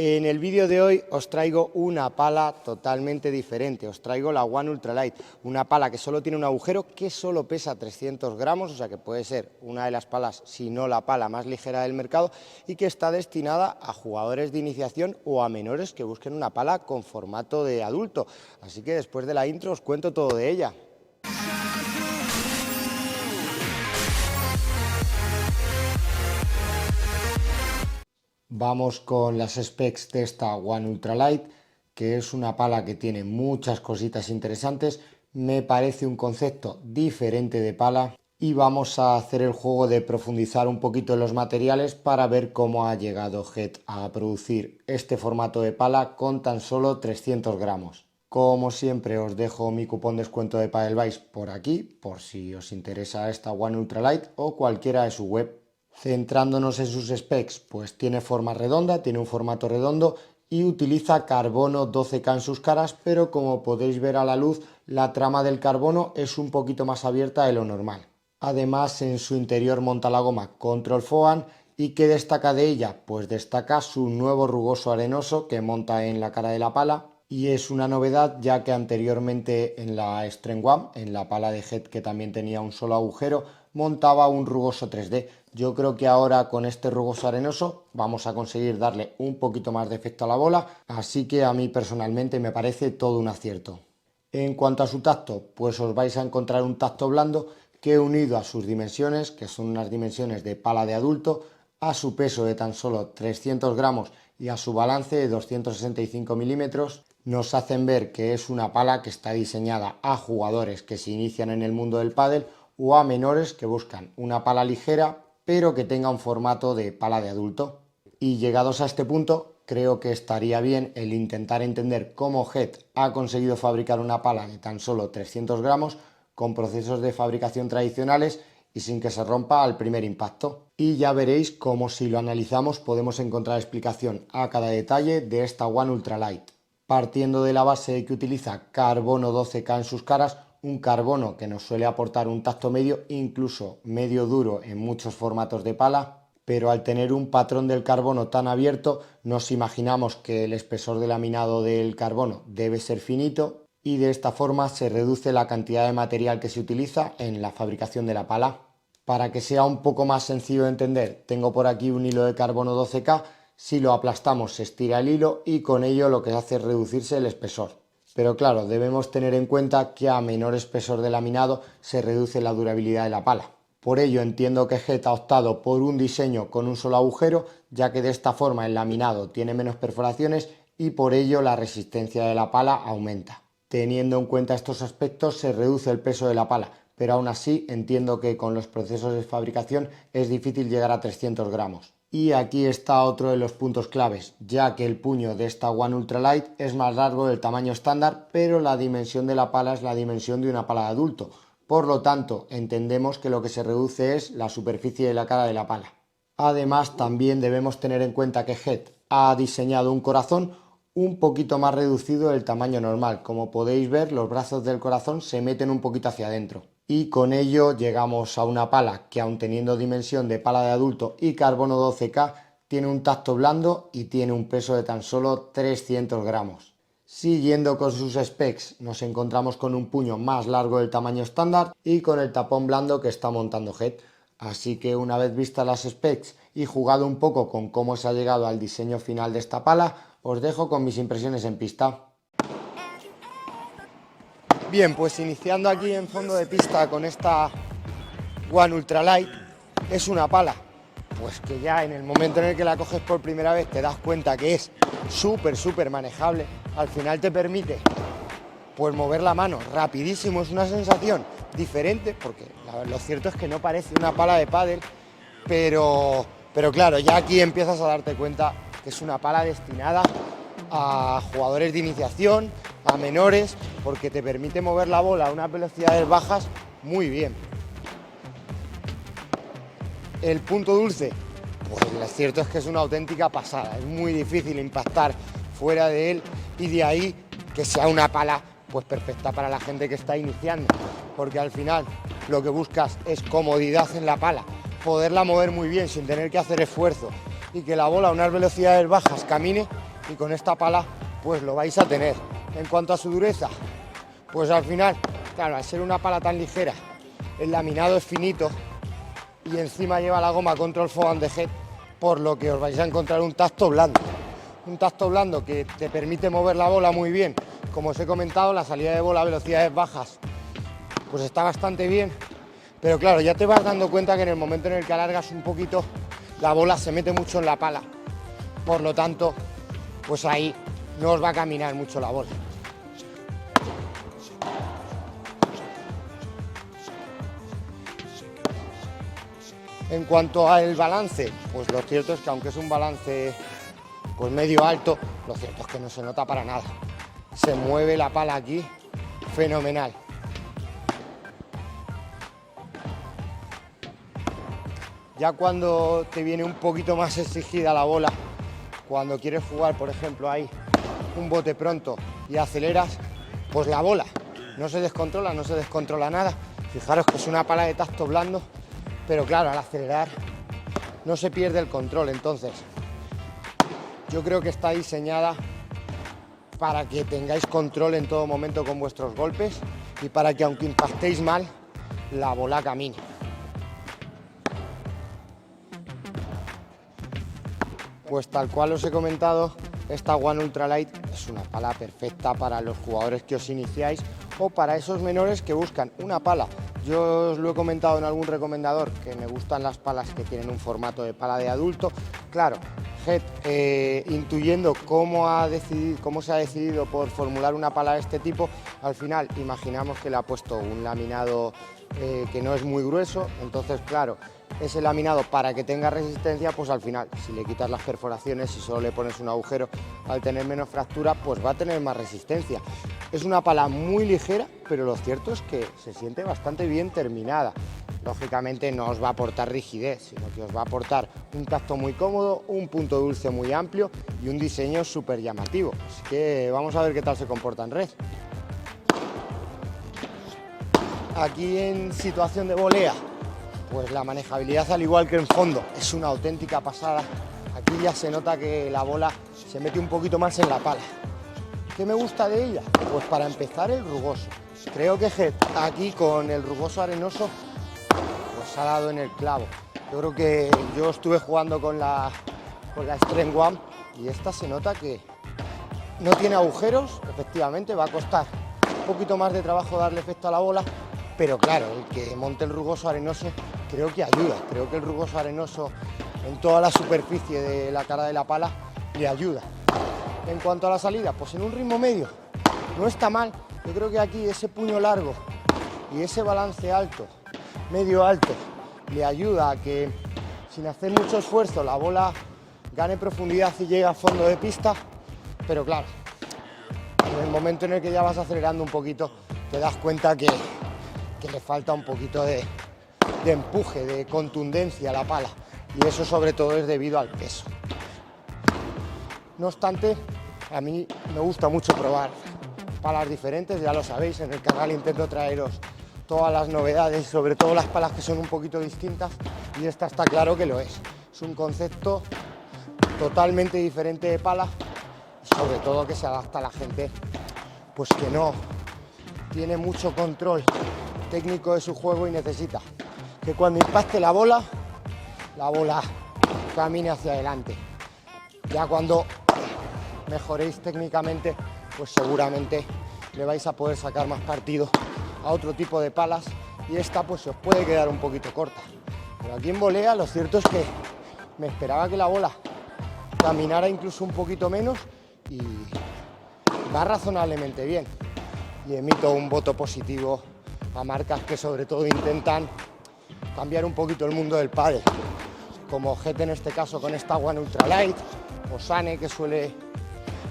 En el vídeo de hoy os traigo una pala totalmente diferente, os traigo la One Ultralight, una pala que solo tiene un agujero, que solo pesa 300 gramos, o sea que puede ser una de las palas, si no la pala más ligera del mercado, y que está destinada a jugadores de iniciación o a menores que busquen una pala con formato de adulto. Así que después de la intro os cuento todo de ella. Vamos con las specs de esta One Ultralight, que es una pala que tiene muchas cositas interesantes. Me parece un concepto diferente de pala y vamos a hacer el juego de profundizar un poquito en los materiales para ver cómo ha llegado Head a producir este formato de pala con tan solo 300 gramos. Como siempre os dejo mi cupón descuento de Padelbase por aquí, por si os interesa esta One Ultralight o cualquiera de su web. Centrándonos en sus specs, pues tiene forma redonda, tiene un formato redondo y utiliza carbono 12K en sus caras, pero como podéis ver a la luz, la trama del carbono es un poquito más abierta de lo normal. Además, en su interior monta la goma Control Foam. ¿Y qué destaca de ella? Pues destaca su nuevo rugoso arenoso que monta en la cara de la pala. Y es una novedad, ya que anteriormente en la Extreme One, en la pala de Head que también tenía un solo agujero, montaba un rugoso 3D. Yo creo que ahora con este rugoso arenoso vamos a conseguir darle un poquito más de efecto a la bola, así que a mí personalmente me parece todo un acierto. En cuanto a su tacto, pues os vais a encontrar un tacto blando que, unido a sus dimensiones, que son unas dimensiones de pala de adulto, a su peso de tan solo 300 gramos y a su balance de 265 milímetros, nos hacen ver que es una pala que está diseñada a jugadores que se inician en el mundo del pádel o a menores que buscan una pala ligera pero que tenga un formato de pala de adulto. Y llegados a este punto, creo que estaría bien el intentar entender cómo Head ha conseguido fabricar una pala de tan solo 300 gramos con procesos de fabricación tradicionales y sin que se rompa al primer impacto. Y ya veréis cómo, si lo analizamos, podemos encontrar explicación a cada detalle de esta One Ultralight. Partiendo de la base de que utiliza carbono 12K en sus caras, un carbono que nos suele aportar un tacto medio, incluso medio duro en muchos formatos de pala, pero al tener un patrón del carbono tan abierto, nos imaginamos que el espesor de laminado del carbono debe ser finito y de esta forma se reduce la cantidad de material que se utiliza en la fabricación de la pala. Para que sea un poco más sencillo de entender, tengo por aquí un hilo de carbono 12K. Si lo aplastamos se estira el hilo y con ello lo que hace es reducirse el espesor. Pero claro, debemos tener en cuenta que a menor espesor de laminado se reduce la durabilidad de la pala. Por ello entiendo que Head ha optado por un diseño con un solo agujero, ya que de esta forma el laminado tiene menos perforaciones y por ello la resistencia de la pala aumenta. Teniendo en cuenta estos aspectos se reduce el peso de la pala, pero aún así entiendo que con los procesos de fabricación es difícil llegar a 300 gramos. Y aquí está otro de los puntos claves, ya que el puño de esta One Ultralight es más largo del tamaño estándar, pero la dimensión de la pala es la dimensión de una pala de adulto. Por lo tanto, entendemos que lo que se reduce es la superficie de la cara de la pala. Además, también debemos tener en cuenta que Head ha diseñado un corazón un poquito más reducido del tamaño normal. Como podéis ver, los brazos del corazón se meten un poquito hacia adentro. Y con ello llegamos a una pala que, aun teniendo dimensión de pala de adulto y carbono 12K, tiene un tacto blando y tiene un peso de tan solo 300 gramos. Siguiendo con sus specs, nos encontramos con un puño más largo del tamaño estándar y con el tapón blando que está montando Head. Así que una vez vistas las specs y jugado un poco con cómo se ha llegado al diseño final de esta pala, os dejo con mis impresiones en pista. Bien, pues iniciando aquí en fondo de pista con esta One Ultralight, es una pala pues que ya en el momento en el que la coges por primera vez te das cuenta que es súper manejable. Al final te permite pues mover la mano rapidísimo, es una sensación diferente porque lo cierto es que no parece una pala de pádel, pero claro, ya aquí empiezas a darte cuenta que es una pala destinada a jugadores de iniciación, a menores, porque te permite mover la bola a unas velocidades bajas muy bien. El punto dulce, pues lo cierto es que es una auténtica pasada, es muy difícil impactar fuera de él y de ahí que sea una pala pues perfecta para la gente que está iniciando, porque al final lo que buscas es comodidad en la pala, poderla mover muy bien sin tener que hacer esfuerzo y que la bola a unas velocidades bajas camine y con esta pala pues lo vais a tener. En cuanto a su dureza, pues al final, claro, al ser una pala tan ligera, el laminado es finito y encima lleva la goma Control Foam de Head, por lo que os vais a encontrar un tacto blando. Un tacto blando que te permite mover la bola muy bien. Como os he comentado, la salida de bola a velocidades bajas pues está bastante bien, pero claro, ya te vas dando cuenta que en el momento en el que alargas un poquito, la bola se mete mucho en la pala. Por lo tanto, pues ahí no os va a caminar mucho la bola. En cuanto al balance, pues lo cierto es que aunque es un balance pues medio alto, lo cierto es que no se nota para nada. Se mueve la pala aquí fenomenal. Ya cuando te viene un poquito más exigida la bola, cuando quieres jugar, por ejemplo, ahí un bote pronto y aceleras, pues la bola no se descontrola nada. Fijaros que es una pala de tacto blando, pero claro, al acelerar no se pierde el control. Entonces, yo creo que está diseñada para que tengáis control en todo momento con vuestros golpes y para que aunque impactéis mal, la bola camine. Pues tal cual os he comentado, esta One Ultralight es una pala perfecta para los jugadores que os iniciáis o para esos menores que buscan una pala. Yo os lo he comentado en algún recomendador que me gustan las palas que tienen un formato de pala de adulto. Claro, Head, intuyendo cómo se ha decidido por formular una pala de este tipo, al final imaginamos que le ha puesto un laminado que no es muy grueso, entonces claro, ese laminado para que tenga resistencia, pues al final, si le quitas las perforaciones y solo le pones un agujero, al tener menos fractura, pues va a tener más resistencia. Es una pala muy ligera, pero lo cierto es que se siente bastante bien terminada. Lógicamente no os va a aportar rigidez, sino que os va a aportar un tacto muy cómodo, un punto dulce muy amplio y un diseño súper llamativo. Así que vamos a ver qué tal se comporta en red. Aquí en situación de volea, pues la manejabilidad, al igual que en fondo, es una auténtica pasada. Aquí ya se nota que la bola se mete un poquito más en la pala. ¿Qué me gusta de ella? Pues para empezar, el rugoso. Creo que Head aquí con el rugoso arenoso pues ha dado en el clavo. Yo creo que yo estuve jugando con la Strength One y esta se nota que no tiene agujeros. Efectivamente va a costar un poquito más de trabajo darle efecto a la bola, pero claro, el que monte el rugoso arenoso creo que ayuda. Creo que el rugoso arenoso en toda la superficie de la cara de la pala le ayuda. En cuanto a la salida, pues en un ritmo medio no está mal. Yo creo que aquí ese puño largo y ese balance alto, medio alto, le ayuda a que sin hacer mucho esfuerzo la bola gane profundidad y llegue a fondo de pista. Pero claro, en el momento en el que ya vas acelerando un poquito, te das cuenta que le falta un poquito de empuje, de contundencia a la pala, y eso sobre todo es debido al peso. No obstante, a mí me gusta mucho probar palas diferentes, ya lo sabéis, en el canal intento traeros todas las novedades, sobre todo las palas que son un poquito distintas, y esta está claro que lo es. Es un concepto totalmente diferente de pala, sobre todo que se adapta a la gente pues que no tiene mucho control técnico de su juego y necesita que cuando impacte la bola camine hacia adelante. Ya cuando mejoréis técnicamente, pues seguramente le vais a poder sacar más partido a otro tipo de palas, y esta pues se os puede quedar un poquito corta. Pero aquí en volea lo cierto es que me esperaba que la bola caminara incluso un poquito menos y va razonablemente bien. Y emito un voto positivo a marcas que sobre todo intentan cambiar un poquito el mundo del pádel, como Head en este caso con esta One Ultralight, o Sane, que suele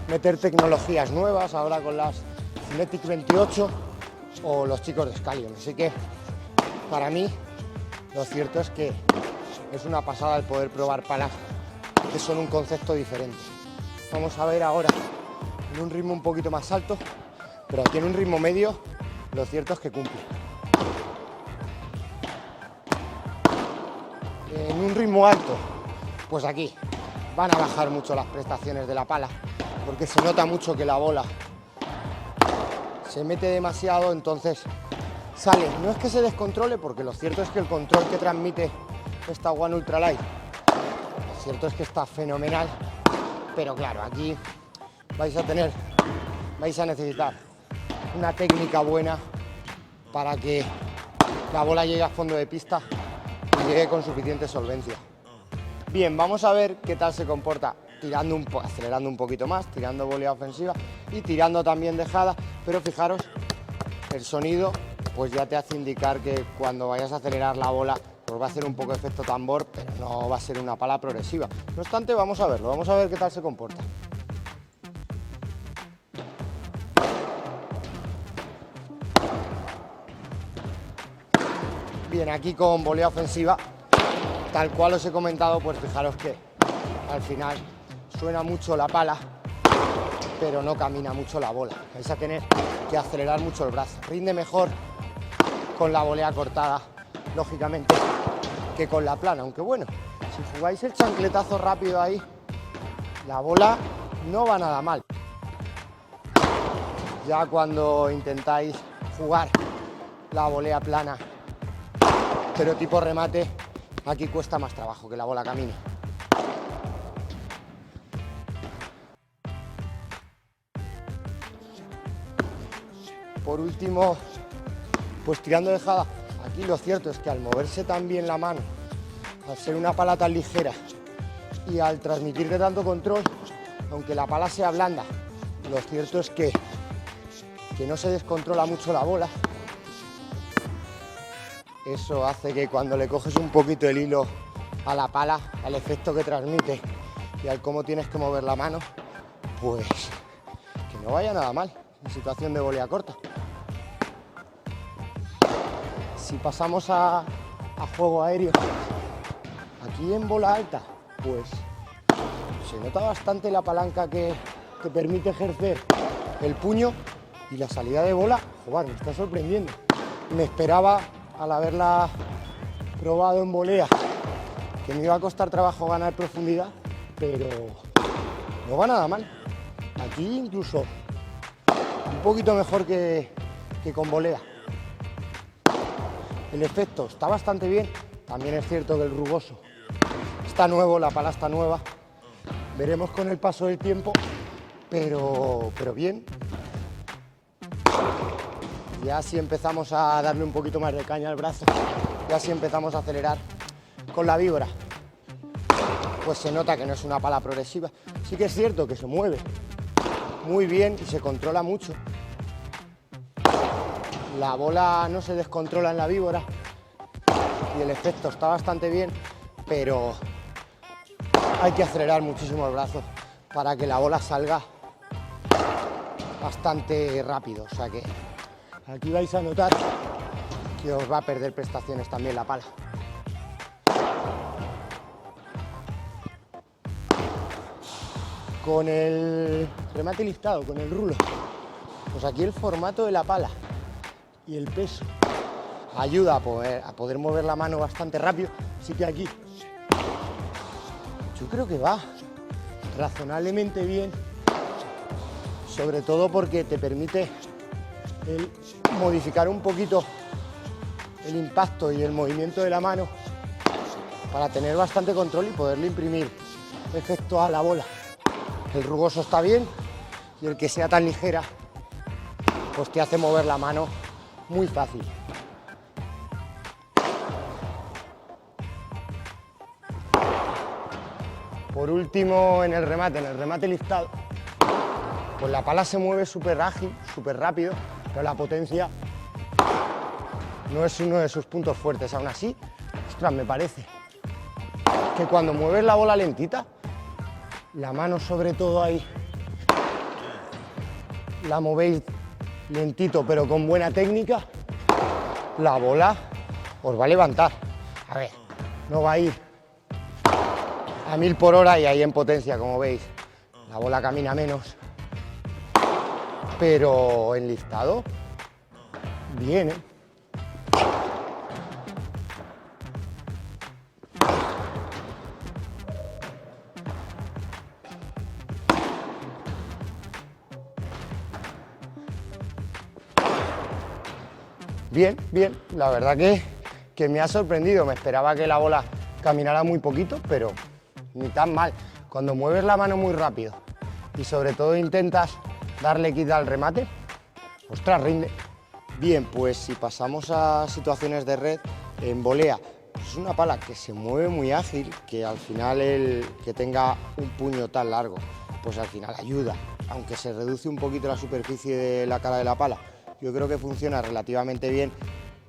meter tecnologías nuevas ahora con las Cinetic 28, o los chicos de Scallion. Así que para mí lo cierto es que es una pasada el poder probar palas que son un concepto diferente. Vamos a ver ahora en un ritmo un poquito más alto, pero aquí en un ritmo medio lo cierto es que cumple. En un ritmo alto, pues aquí van a bajar mucho las prestaciones de la pala, porque se nota mucho que la bola se mete demasiado, entonces sale. No es que se descontrole, porque lo cierto es que el control que transmite esta One Ultralight, lo cierto es que está fenomenal, pero claro, aquí vais a necesitar una técnica buena para que la bola llegue a fondo de pista y llegue con suficiente solvencia. Bien, vamos a ver qué tal se comporta acelerando un poquito más, tirando volea ofensiva y tirando también dejada, pero fijaros, el sonido pues ya te hace indicar que cuando vayas a acelerar la bola pues va a hacer un poco de efecto tambor, pero no va a ser una pala progresiva. No obstante, vamos a verlo, vamos a ver qué tal se comporta. Bien, aquí con volea ofensiva, tal cual os he comentado, pues fijaros que al final suena mucho la pala, pero no camina mucho la bola. Vais a tener que acelerar mucho el brazo. Rinde mejor con la volea cortada, lógicamente, que con la plana. Aunque bueno, si jugáis el chancletazo rápido ahí, la bola no va nada mal. Ya cuando intentáis jugar la volea plana, pero tipo remate, aquí cuesta más trabajo que la bola camine. Por último, pues tirando dejada, aquí lo cierto es que al moverse tan bien la mano, al ser una pala tan ligera y al transmitirte tanto control, aunque la pala sea blanda, lo cierto es que no se descontrola mucho la bola. Eso hace que cuando le coges un poquito el hilo a la pala, al efecto que transmite y al cómo tienes que mover la mano, pues que no vaya nada mal en situación de volea corta. Si pasamos a juego aéreo, aquí en bola alta, pues se nota bastante la palanca que te permite ejercer el puño, y la salida de bola, joder, me está sorprendiendo. Me esperaba, al haberla probado en volea, que me iba a costar trabajo ganar profundidad, pero no va nada mal. Aquí incluso un poquito mejor que con volea. El efecto está bastante bien. También es cierto que el rugoso está nuevo, la pala está nueva. Veremos con el paso del tiempo, pero bien. Ya si empezamos a darle un poquito más de caña al brazo, ya si empezamos a acelerar con la víbora, pues se nota que no es una pala progresiva. Sí que es cierto que se mueve muy bien y se controla mucho. La bola no se descontrola en la víbora y el efecto está bastante bien, pero hay que acelerar muchísimo el brazo para que la bola salga bastante rápido. O sea que aquí vais a notar que os va a perder prestaciones también la pala. Con el remate listado, con el rulo, pues aquí el formato de la pala y el peso ayuda a poder mover la mano bastante rápido. Así que aquí yo creo que va razonablemente bien, sobre todo porque te permite modificar un poquito el impacto y el movimiento de la mano para tener bastante control y poderle imprimir efecto a la bola. El rugoso está bien y el que sea tan ligera pues te hace mover la mano muy fácil. Por último, en el remate listado, pues la pala se mueve súper ágil, súper rápido, pero la potencia no es uno de sus puntos fuertes. Aún así, ostras, me parece que cuando mueves la bola lentita, la mano sobre todo ahí, la movéis lentito pero con buena técnica, la bola os va a levantar. A ver, no va a ir a 1000 por hora y ahí en potencia, como veis, la bola camina menos, pero en listado, bien, ¿eh? bien, bien, la verdad que me ha sorprendido, me esperaba que la bola caminara muy poquito, pero ni tan mal. Cuando mueves la mano muy rápido y sobre todo intentas darle quita al remate, ostras, rinde. Bien, pues si pasamos a situaciones de red, en volea, pues es una pala que se mueve muy ágil, que al final el que tenga un puño tan largo, pues al final ayuda, aunque se reduce un poquito la superficie de la cara de la pala. Yo creo que funciona relativamente bien,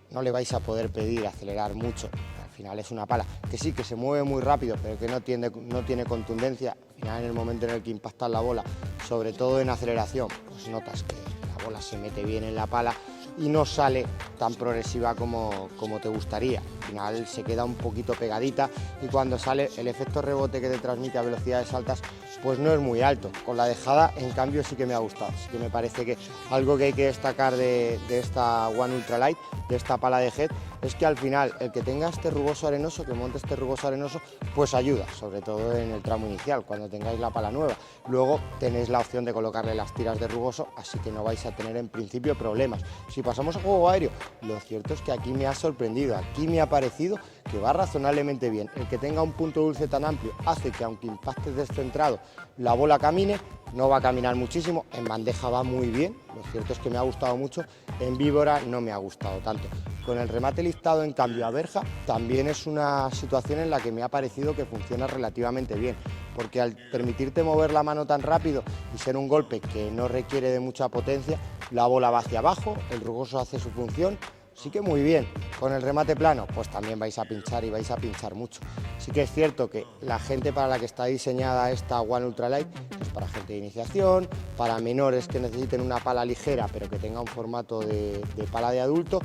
no le vais a poder pedir acelerar mucho. Al final es una pala que sí, que se mueve muy rápido, pero que no tiene contundencia. Al final, en el momento en el que impactas la bola, sobre todo en aceleración, pues notas que la bola se mete bien en la pala y no sale tan progresiva como te gustaría. Al final se queda un poquito pegadita y cuando sale el efecto rebote que te transmite a velocidades altas pues no es muy alto. Con la dejada, en cambio, sí que me ha gustado. Sí que me parece que algo que hay que destacar de esta One Ultralight, de esta pala de Head, es que al final el que tenga este rugoso arenoso, que monte este rugoso arenoso, pues ayuda, sobre todo en el tramo inicial, cuando tengáis la pala nueva. Luego tenéis la opción de colocarle las tiras de rugoso, así que no vais a tener en principio problemas. Si pasamos a juego aéreo, lo cierto es que aquí me ha sorprendido, aquí me ha parecido que va razonablemente bien. El que tenga un punto dulce tan amplio hace que aunque impactes descentrado, la bola camine, no va a caminar muchísimo, en bandeja va muy bien, lo cierto es que me ha gustado mucho, en víbora no me ha gustado tanto. Con el remate listado, en cambio, a verja, también es una situación en la que me ha parecido que funciona relativamente bien, porque al permitirte mover la mano tan rápido y ser un golpe que no requiere de mucha potencia, la bola va hacia abajo, el rugoso hace su función. Sí que muy bien. Con el remate plano, pues también vais a pinchar y vais a pinchar mucho. Sí que es cierto que la gente para la que está diseñada esta One Ultralight es para gente de iniciación, para menores que necesiten una pala ligera pero que tenga un formato de pala de adulto,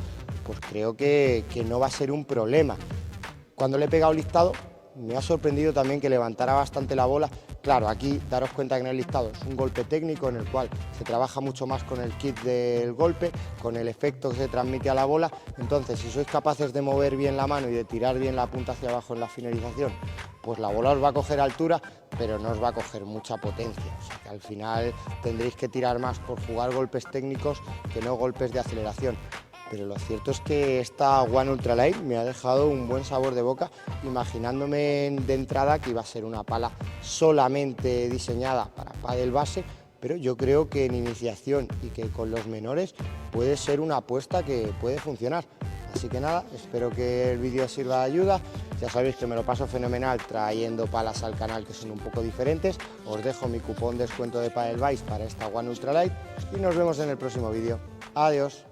pues creo que no va a ser un problema. Cuando le he pegado listado, me ha sorprendido también que levantara bastante la bola. Claro, aquí daros cuenta que en el listado es un golpe técnico en el cual se trabaja mucho más con el kit del golpe, con el efecto que se transmite a la bola. Entonces, si sois capaces de mover bien la mano y de tirar bien la punta hacia abajo en la finalización, pues la bola os va a coger altura, pero no os va a coger mucha potencia. O sea que al final tendréis que tirar más por jugar golpes técnicos que no golpes de aceleración. Pero lo cierto es que esta One Ultralight me ha dejado un buen sabor de boca, imaginándome de entrada que iba a ser una pala solamente diseñada para pádel base, pero yo creo que en iniciación y que con los menores puede ser una apuesta que puede funcionar. Así que nada, espero que el vídeo sirva de ayuda. Ya sabéis que me lo paso fenomenal trayendo palas al canal que son un poco diferentes. Os dejo mi cupón de descuento de Padelbase para esta One Ultralight y nos vemos en el próximo vídeo. Adiós.